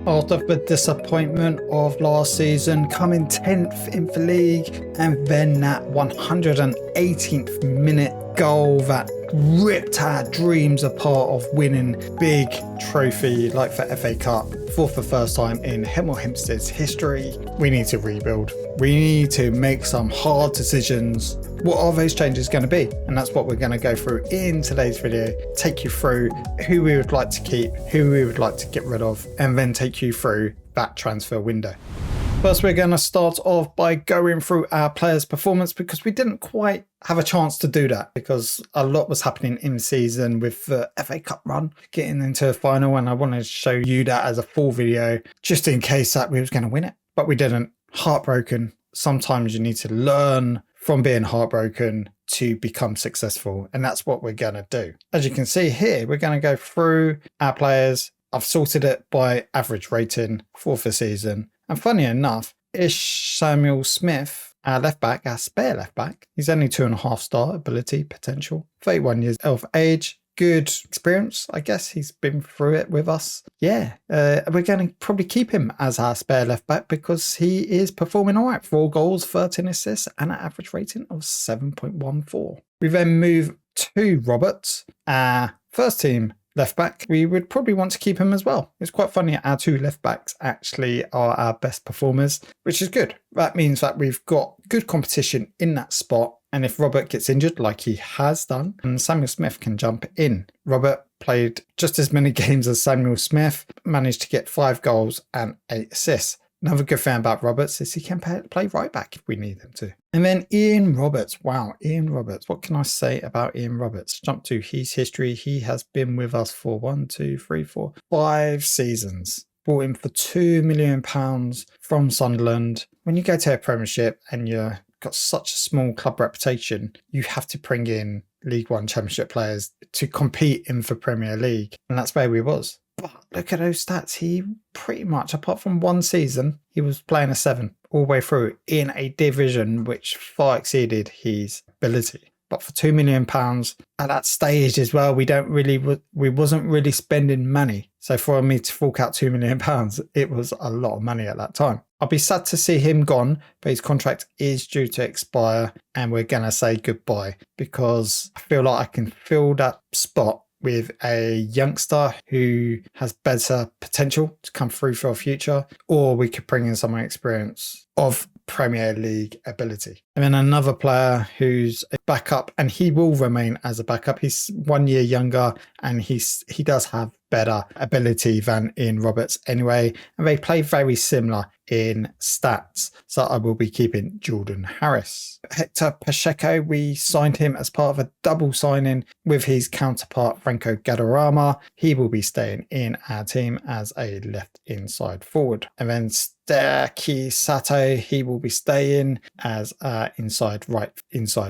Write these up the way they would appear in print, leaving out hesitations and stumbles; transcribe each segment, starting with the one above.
After the disappointment of last season, coming 10th in the league, and then that 118th minute goal that ripped our dreams apart of winning big trophy like the FA Cup for the first time in Hemel Hempstead's history, we need to rebuild. We need to make some hard decisions. What are those changes going to be? And that's what we're going to go through in today's video. Take you through who we would like to keep, who we would like to get rid of, and then take you through that transfer window. First, we're going to start off by going through our players' performance, because we didn't quite have a chance to do that because a lot was happening in season with the FA Cup run getting into the final, and I wanted to show you that as a full video just in case that we was going to win it, but we didn't. Heartbroken. Sometimes you need to learn from being heartbroken to become successful, and that's what we're going to do. As you can see here, we're going to go through our players. I've sorted it by average rating for the season. And funny enough, Ish Samuel Smith, our left back, our spare left back, he's only 2.5 star ability potential, 31 years of age, good experience, I guess. He's been through it with us. Yeah, we're going to probably keep him as our spare left back because he is performing all right. 4 goals, 13 assists, and an average rating of 7.14. We then move to Roberts, our first team left back. We would probably want to keep him as well. It's quite funny, our 2 left backs actually are our best performers, which is good. That means that we've got good competition in that spot. And if Robert gets injured, like he has done, and Samuel Smith can jump in. Robert played just as many games as Samuel Smith, managed to get 5 goals and 8 assists. Another good thing about Roberts is he can play right back if we need him to. And then Ian Roberts. Wow, Ian Roberts. What can I say about Ian Roberts? Jump to his history. He has been with us for 5 seasons. Bought him for £2 million from Sunderland. When you go to a Premiership and you've got such a small club reputation, you have to bring in League One Championship players to compete in the Premier League. And that's where we was. But look at those stats. He pretty much, apart from one season, he was playing a 7 all the way through in a division which far exceeded his ability. But for £2 million at that stage as well, we wasn't really spending money. So for me to fork out £2 million, it was a lot of money at that time. I'll be sad to see him gone, but his contract is due to expire and we're going to say goodbye, because I feel like I can fill that spot with a youngster who has better potential to come through for our future, or we could bring in someone experienced of Premier League ability. And then another player who's a backup, and he will remain as a backup. He's 1 year younger and he does have better ability than Ian Roberts anyway, and they play very similar in stats. So I will be keeping Jordan Harris. Hector Pacheco, we signed him as part of a double signing with his counterpart Franco Gadarama. He will be staying in our team as a left inside forward. And then Staki Sato, he will be staying as inside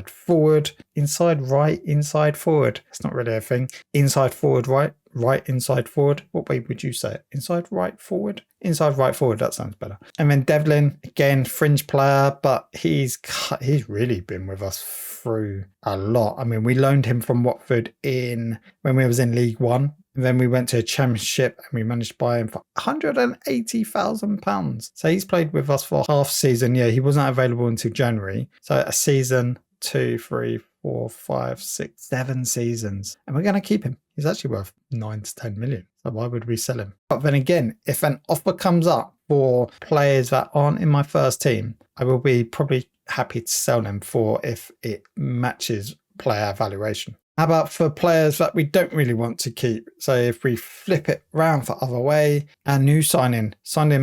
forward. Inside right, inside forward. It's not really a thing. Inside forward right. Right inside forward. What way would you say it? Inside right forward? Inside right forward. That sounds better. And then Devlin, again, fringe player, but he's really been with us through a lot. I mean, we loaned him from Watford when we was in League One. And then we went to a championship and we managed to buy him for £180,000. So he's played with us for half season. Yeah, he wasn't available until January. So a season, 2, 3, 4, 5, 6, 7 seasons. And we're going to keep him. He's actually worth 9 to 10 million. So why would we sell him? But then again, if an offer comes up for players that aren't in my first team, I will be probably happy to sell them if it matches player valuation. How about for players that we don't really want to keep? So if we flip it round the other way, our new signed him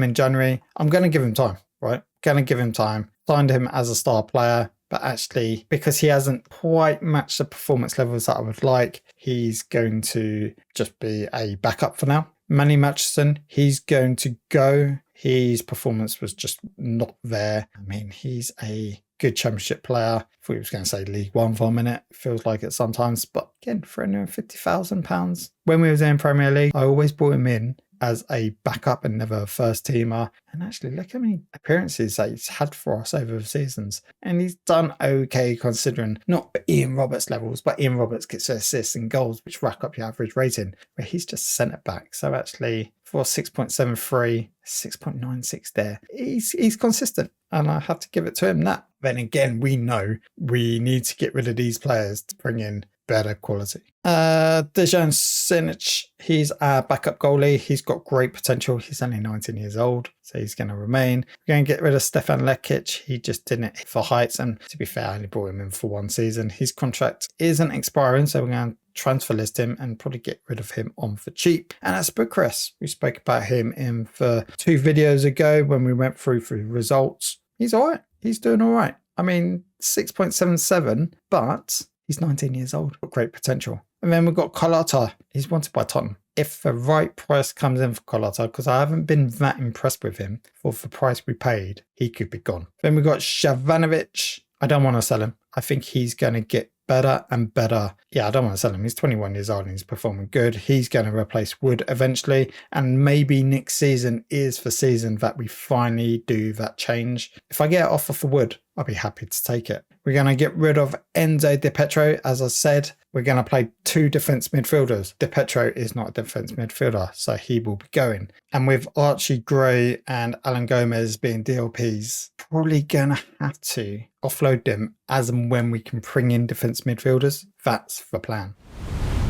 in January, I'm going to give him time, right? Going to give him time. Signed him as a star player, but actually, because he hasn't quite matched the performance levels that I would like, he's going to just be a backup for now. Manny Murchison, he's going to go. His performance was just not there. I mean, he's a good championship player. I thought he was going to say League One for a minute. Feels like it sometimes. But again, £350,000. When we was in Premier League, I always brought him in as a backup and never a first teamer. And actually, look how many appearances that he's had for us over the seasons. And he's done okay considering not Ian Roberts levels, but Ian Roberts gets assists and goals, which rack up your average rating. But he's just centre back. So actually, for 6.73, 6.96 there, he's consistent. And I have to give it to him that. Then again, we know we need to get rid of these players to bring in better quality. Dusan Vujaklija, he's our backup goalie. He's got great potential. He's only 19 years old, so he's going to remain. We're going to get rid of Stefan Lekic. He just didn't hit for heights, and to be fair, I only brought him in for one season. His contract isn't expiring, so we're going to transfer list him and probably get rid of him on for cheap. And that's Bucharest. We spoke about him in for 2 videos ago when we went through results. He's all right. He's doing all right. I mean, 6.77, but he's 19 years old, got great potential. And then we've got Carlotta. He's wanted by Tottenham. If the right price comes in for Carlotta, because I haven't been that impressed with him for the price we paid, he could be gone. Then we've got Shavanovic. I don't want to sell him. I think he's going to get better and better. Yeah, I don't want to sell him. He's 21 years old and he's performing good. He's going to replace Wood eventually. And maybe next season is the season that we finally do that change. If I get an offer for Wood, I'll be happy to take it. We're going to get rid of Enzo Di Petro. As I said, we're going to play 2 defence midfielders. Di Petro is not a defence midfielder, so he will be going. And with Archie Gray and Alan Gomez being DLPs, probably going to have to offload them as and when we can bring in defence midfielders. That's the plan.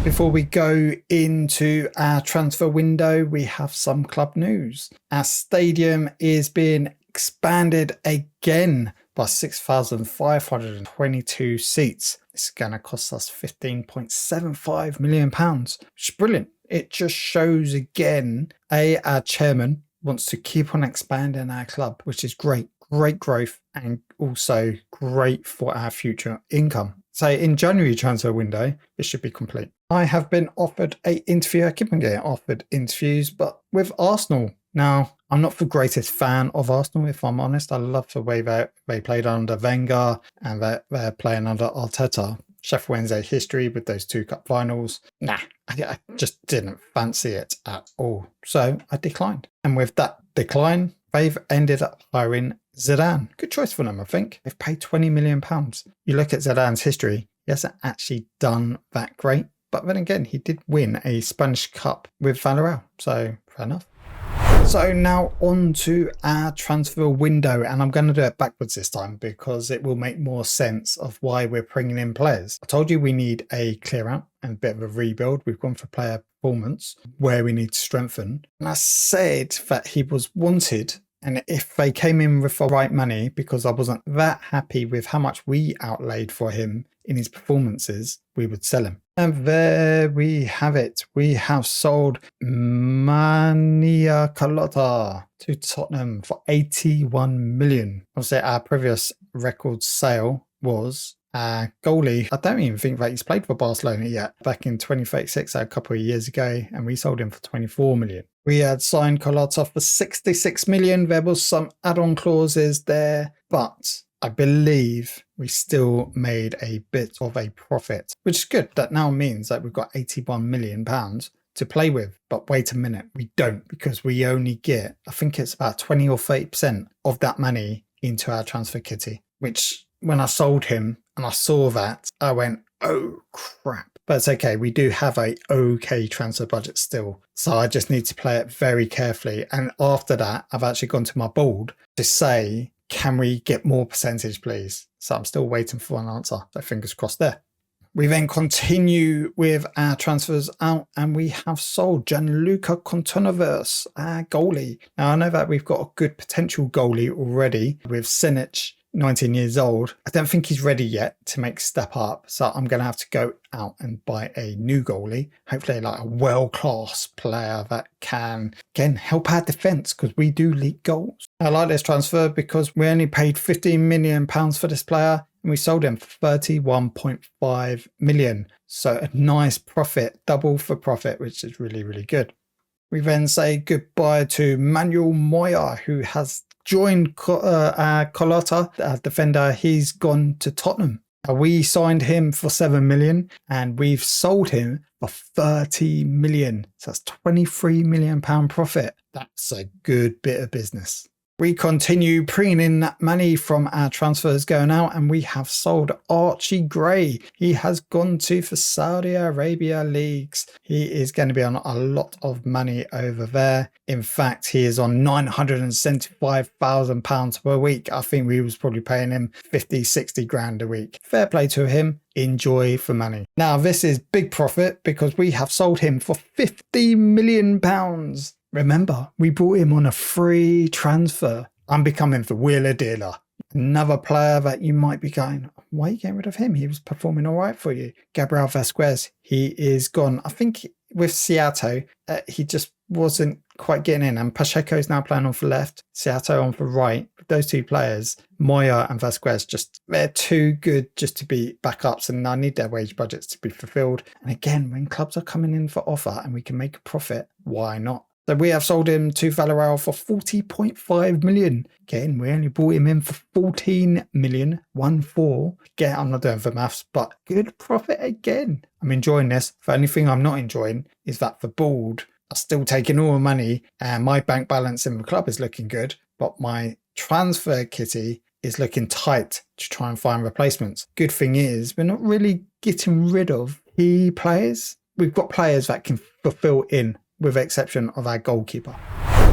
Before we go into our transfer window, we have some club news. Our stadium is being expanded again by 6,522 seats. It's going to cost us £15.75 million, which is brilliant. It just shows again, our chairman wants to keep on expanding our club, which is great. Great growth and also great for our future income. So in January transfer window, it should be complete. I have been offered an interview. I keep on getting offered interviews, but with Arsenal. Now, I'm not the greatest fan of Arsenal, if I'm honest. I love the way they played under Wenger and they're playing under Arteta. Sheffield Wednesday history with those 2 cup finals. Nah, I just didn't fancy it at all. So I declined. And with that decline, they've ended up hiring Zidane. Good choice for them, I think. They've paid £20 million. You look at Zidane's history, he hasn't actually done that great. But then again, he did win a Spanish Cup with Villarreal. So fair enough. So now on to our transfer window, and I'm going to do it backwards this time because it will make more sense of why we're bringing in players. I told you we need a clear out and a bit of a rebuild. We've gone for player performance where we need to strengthen. And I said that he was wanted, and if they came in with the right money, because I wasn't that happy with how much we outlaid for him in his performances, we would sell him. And there we have it. We have sold Mania Carlotta to Tottenham for 81 million. Obviously, our previous record sale was goalie. I don't even think that he's played for Barcelona yet. Back in 2036, a couple of years ago, and we sold him for 24 million. We had signed Carlotta for 66 million. There was some add-on clauses there, but I believe we still made a bit of a profit, which is good. That now means that we've got £81 million to play with. But wait a minute, we don't, because we only get, I think it's about 20 or 30% of that money into our transfer kitty, which when I sold him and I saw that, I went, oh crap. But it's okay, we do have a okay transfer budget still. So I just need to play it very carefully. And after that, I've actually gone to my board to say, can we get more percentage, please? So I'm still waiting for an answer. So fingers crossed there. We then continue with our transfers out, and we have sold Gianluca Contonoverse, our goalie. Now, I know that we've got a good potential goalie already with Sinic, 19 years old. I don't think he's ready yet to make a step up. So I'm going to have to go out and buy a new goalie. Hopefully like a world-class player that can, again, help our defence because we do leak goals. I like this transfer because we only paid £15 million for this player and we sold him for 31.5 million. So a nice profit, double for profit, which is really, really good. We then say goodbye to Manuel Moya, who has joined Carlotta, our defender. He's gone to Tottenham. We signed him for 7 million and we've sold him for 30 million. So that's 23 million pound profit. That's a good bit of business. We continue bringing in that money from our transfers going out, and we have sold Archie Gray. He has gone to the Saudi Arabia leagues. He is going to be on a lot of money over there. In fact, he is on £975,000 per week. I think we was probably paying him 50, 60 grand a week. Fair play to him. Enjoy for money. Now, this is big profit because we have sold him for £50 million. Remember, we brought him on a free transfer. I'm becoming the wheeler dealer. Another player that you might be going, why are you getting rid of him? He was performing all right for you. Gabriel Vasquez, he is gone. I think with Seattle, he just wasn't quite getting in. And Pacheco is now playing on the left, Seattle on the right. Those two players, Moya and Vasquez, they're too good just to be backups, and I need their wage budgets to be fulfilled. And again, when clubs are coming in for offer and we can make a profit, why not? So we have sold him to Villarreal for 40.5 million. Again, we only bought him in for 14 million, 1-4. Again, I'm not doing the maths, but good profit again. I'm enjoying this. The only thing I'm not enjoying is that the board are still taking all the money and my bank balance in the club is looking good, but my transfer kitty is looking tight to try and find replacements. Good thing is we're not really getting rid of key players. We've got players that can fulfill in, with the exception of our goalkeeper.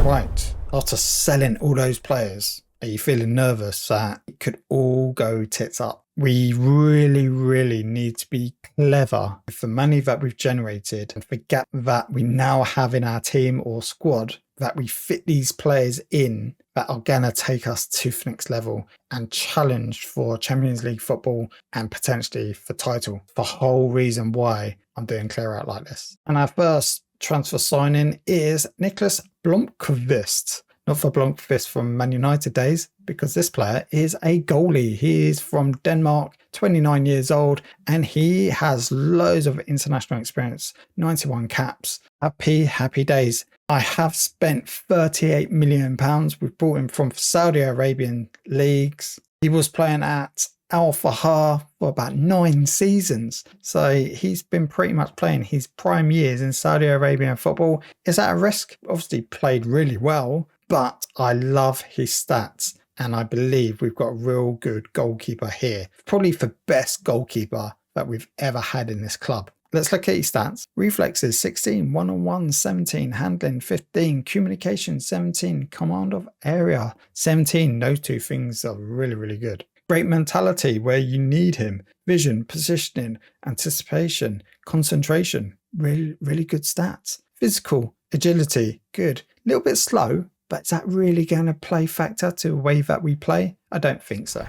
Right, after selling all those players, are you feeling nervous that it could all go tits up? We really need to be clever with the money that we've generated and forget that we now have in our team or squad, that we fit these players in that are going to take us to the next level and challenge for Champions League football and potentially for title. The whole reason why I'm doing clear out like this. And our first transfer signing is Nicholas Blomqvist. Not for Blomqvist from Man United days, because this player is a goalie. He is from Denmark, 29 years old, and he has loads of international experience, 91 caps. Happy days. I have spent £38 million. We've brought him from Saudi Arabian leagues. He was playing at Al Fahar for about 9 seasons. So he's been pretty much playing his prime years in Saudi Arabian football. Is that a risk? Obviously played really well, but I love his stats. And I believe we've got a real good goalkeeper here. Probably the best goalkeeper that we've ever had in this club. Let's look at his stats. Reflexes 16, one-on-one 17, handling 15, communication 17, command of area 17. Those two things are really good. Great mentality where you need him. Vision, positioning, anticipation, concentration. Really good stats. Physical, agility, good. A little bit slow, but is that really going to play factor to the way that we play? I don't think so.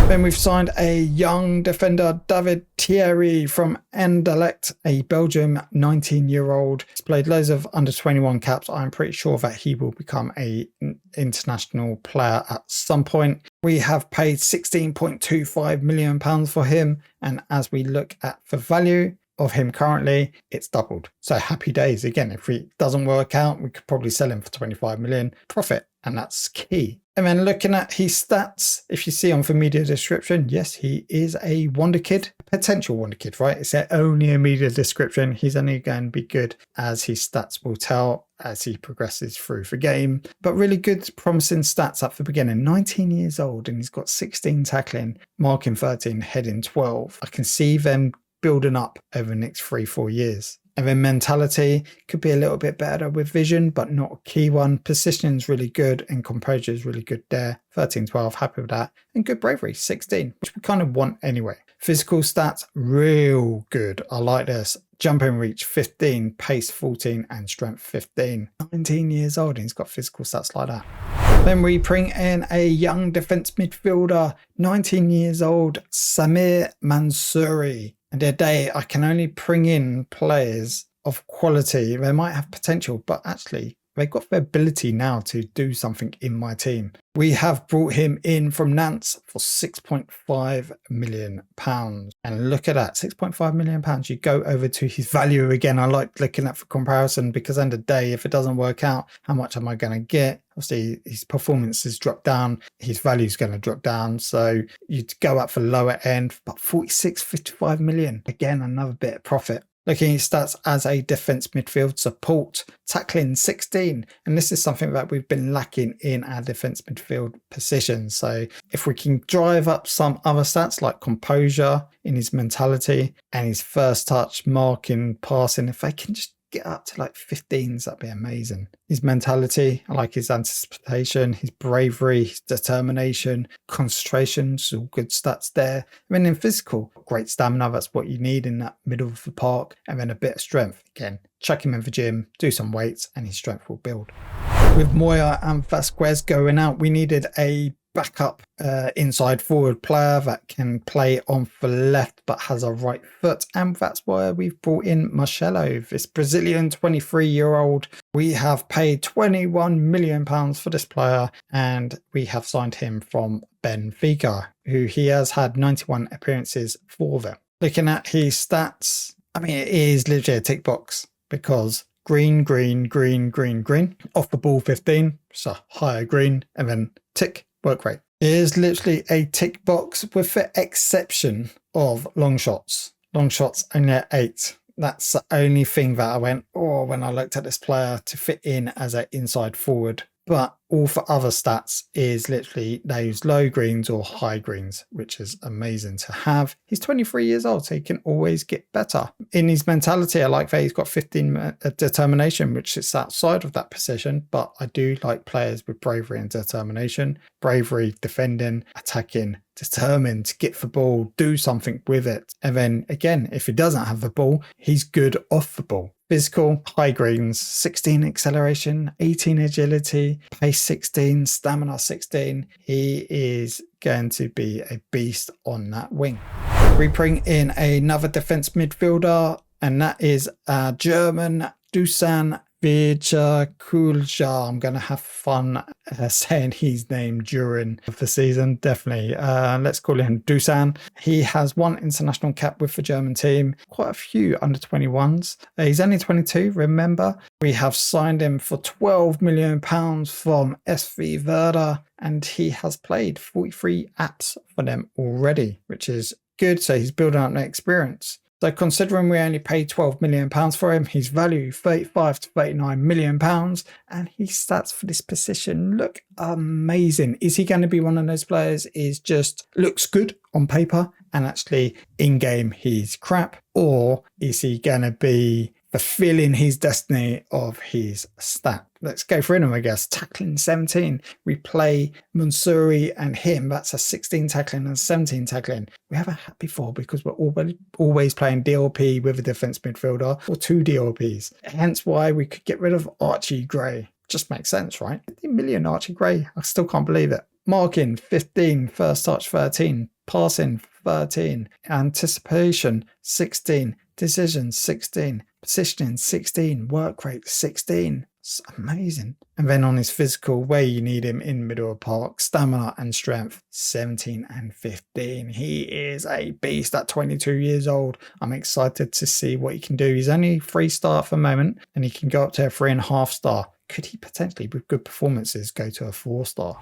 Then we've signed a young defender, David Thiery from Anderlecht, a Belgium 19-year-old. He's played loads of under 21 caps. I'm pretty sure that he will become an international player at some point. We have paid £16.25 million for him. And as we look at the value of him currently, it's doubled. So happy days. Again, if it doesn't work out, we could probably sell him for 25 million profit. And that's key. And then looking at his stats, if you see on the media description, yes, he is a wonder kid, potential wonder kid, right? It's only a media description. He's only going to be good as his stats will tell as he progresses through the game. But really good, promising stats at the beginning. 19 years old and he's got 16 tackling, marking 13, heading 12. I can see them building up over the next 3-4 years. And then mentality could be a little bit better with vision, but not a key one. Positioning is really good and composure is really good there. 13-12, happy with that. And good bravery, 16, which we kind of want anyway. Physical stats, real good. I like this. Jumping reach, 15, pace, 14, and strength, 15. 19 years old and he's got physical stats like that. Then we bring in a young defence midfielder, 19 years old, Samir Mansouri. And today I can only bring in players of quality. They might have potential, but actually they've got the ability now to do something in my team. We have brought him in from Nantes for £6.5 million. And look at that, £6.5 million. You go over to his value again. I like looking at the comparison because end of the day, if it doesn't work out, how much am I going to get? Obviously, his performance has dropped down. His value is going to drop down. So you'd go up for lower end, but 46, 55 million. Again, another bit of profit. Looking at his stats as a defence midfield support, tackling 16. And this is something that we've been lacking in our defence midfield position. So if we can drive up some other stats like composure in his mentality and his first touch, marking, passing, if they can just get up to like 15s, that'd be amazing. His mentality, I like his anticipation, his bravery, his determination, concentration, all good stats there. And then in physical, great stamina, that's what you need in that middle of the park. And then a bit of strength. Again, chuck him in the gym, do some weights, and his strength will build. With Moya and Vasquez going out, we needed a backup inside forward player that can play on the left but has a right foot, and that's why we've brought in Marcelo, this Brazilian 23-year-old. We have paid £21 million for this player, and we have signed him from Benfica, who he has had 91 appearances for them. Looking at his stats, I mean, it is literally a tick box because green, green, green, green, green, off the ball 15, so higher green, and then tick, work rate. It is literally a tick box with the exception of long shots. Long shots only at 8. That's the only thing that I went, when I looked at this player to fit in as an inside forward. But all for other stats is literally those low greens or high greens, which is amazing to have. He's 23 years old, so he can always get better. In his mentality, I like that he's got 15 determination, which is outside of that position. But I do like players with bravery and determination. Bravery, defending, attacking, determined to get the ball, do something with it. And then again, if he doesn't have the ball, he's good off the ball. Physical, high greens, 16 acceleration, 18 agility, pace 16, stamina 16. He is going to be a beast on that wing. We bring in another defence midfielder, and that is German Dusan Vujaklija. I'm going to have fun saying his name during the season, definitely. Let's call him Dusan. He has one international cap with the German team, quite a few under 21s. He's only 22, remember. We have signed him for £12 million from SV Werder, and he has played 43 apps for them already, which is good. So he's building up that experience. So considering we only paid £12 million for him, his value £35 to £39 million, and his stats for this position look amazing. Is he going to be one of those players is just looks good on paper and actually in-game he's crap? Or is he going to be fulfilling his destiny of his stat? Let's go through them, I guess. Tackling 17. We play Mansouri and him. That's a 16 tackling and 17 tackling. We haven't had before because we're always playing DLP with a defence midfielder or 2 DLPs. Hence why we could get rid of Archie Gray. Just makes sense, right? 50 million Archie Gray. I still can't believe it. Marking 15, first touch 13, passing 13, anticipation 16, decision 16, positioning 16, work rate 16. It's amazing. And then on his physical, where you need him in middle of park, stamina and strength 17 and 15. He is a beast at 22 years old. I'm excited to see what he can do. He's only 3-star for the moment, and he can go up to a 3.5-star. Could he potentially, with good performances, go to a 4-star?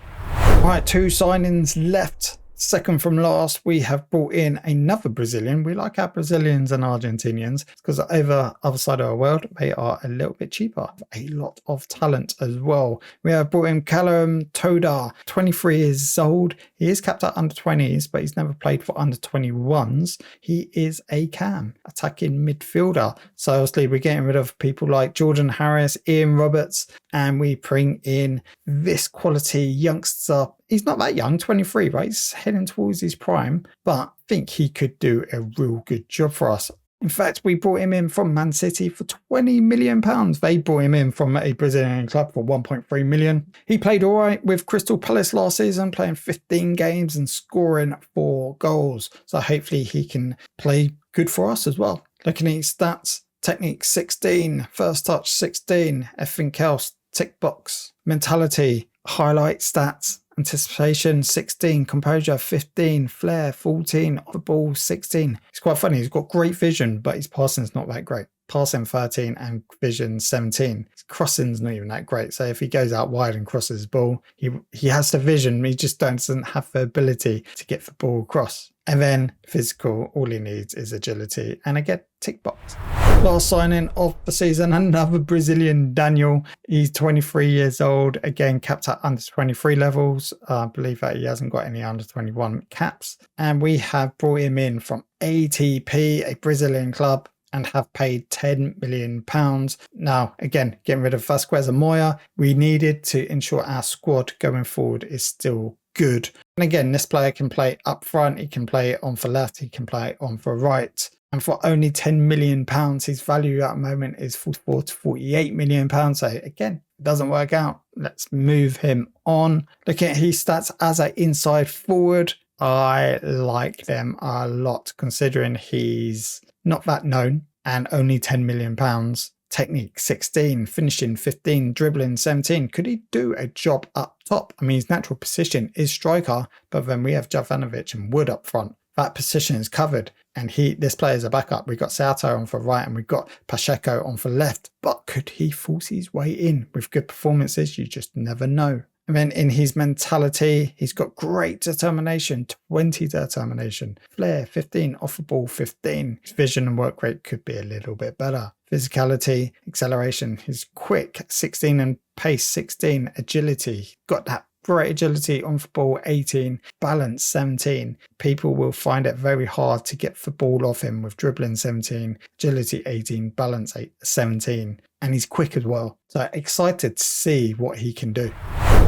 Right, 2 signings left. Second from last, we have brought in another Brazilian. We like our Brazilians and Argentinians because over other side of the world, they are a little bit cheaper. A lot of talent as well. We have brought in Guilherme Toda, 23 years old. He is capped at under 20s, but he's never played for under 21s. He is a cam, attacking midfielder. So obviously we're getting rid of people like Jordan Harris, Ian Roberts, and we bring in this quality youngster. He's not that young, 23, right? He's heading towards his prime, but I think he could do a real good job for us. In fact, we brought him in from Man City for £20 million. They brought him in from a Brazilian club for £1.3 million. He played all right with Crystal Palace last season, playing 15 games and scoring 4 goals. So hopefully he can play good for us as well. Looking at his stats, technique 16, first touch 16, everything else tick box, mentality, highlight stats, anticipation 16, composure 15, flair 14, off the ball 16. It's quite funny. He's got great vision, but his passing is not that great. passing 13 and vision 17. His crossing's not even that great. So if he goes out wide and crosses the ball, he has the vision. He just doesn't have the ability to get the ball across. And then physical, all he needs is agility and again, tick box. Last signing of the season, another Brazilian, Daniel. He's 23 years old, again capped at under 23 levels. I believe that he hasn't got any under 21 caps. And we have brought him in from ATP, a Brazilian club, and have paid £10 million. Now, again, getting rid of Vasquez and Moya, we needed to ensure our squad going forward is still good. And again, this player can play up front, he can play on for left, he can play on for right. And for only £10 million, his value at the moment is 44 to £48 million. So again, it doesn't work out. Let's move him on. Looking at his stats as an inside forward, I like them a lot considering he's not that known and only £10 million. Technique 16, finishing 15, dribbling 17. Could he do a job up top? I mean, his natural position is striker, but then we have Jovanovic and Wood up front. That position is covered, and this player is a backup. We've got Sato on for right, and we've got Pacheco on for left. But could he force his way in with good performances? You just never know. And then in his mentality, he's got great determination, 20 determination. Flair, 15. Off the ball, 15. His vision and work rate could be a little bit better. Physicality, acceleration. He's quick, 16, and pace, 16. Agility, got that great agility. On the ball, 18. Balance, 17. People will find it very hard to get the ball off him with dribbling, 17. Agility, 18. Balance, 17. And he's quick as well. So excited to see what he can do.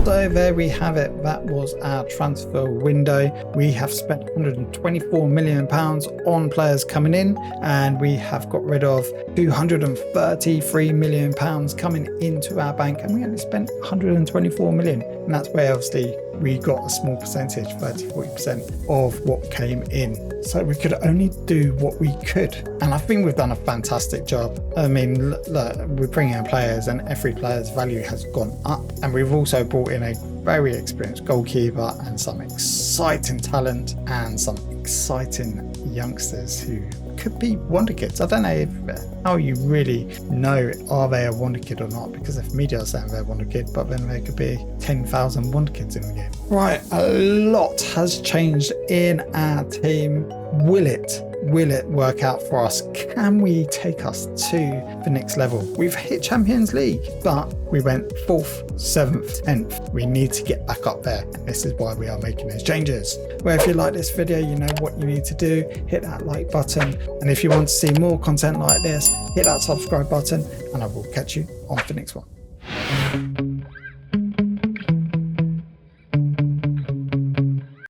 So there we have it. That was our transfer window. We have spent £124 million on players coming in, and we have got rid of £233 million coming into our bank, and we only spent £124 million. And that's where obviously we got a small percentage, 30-40% of what came in. So we could only do what we could. And I think we've done a fantastic job. I mean, look, we're bringing in players and every player's value has gone up. And we've also brought in a very experienced goalkeeper and some exciting talent and some exciting youngsters who could be wonder kids. I don't know how you really know are they a wonder kid or not, because if media are saying they're a wonder kid, but then there could be 10,000 wonder kids in the game. Right, a lot has changed in our team. Will it work out for us? Can we take us to the next level? We've hit Champions League, but we went 4th, 7th, 10th. We need to get back up there, and this is why we are making those changes. Well, if you like this video, you know what you need to do. Hit that like button, and if you want to see more content like this, hit that subscribe button, and I will catch you on the next one.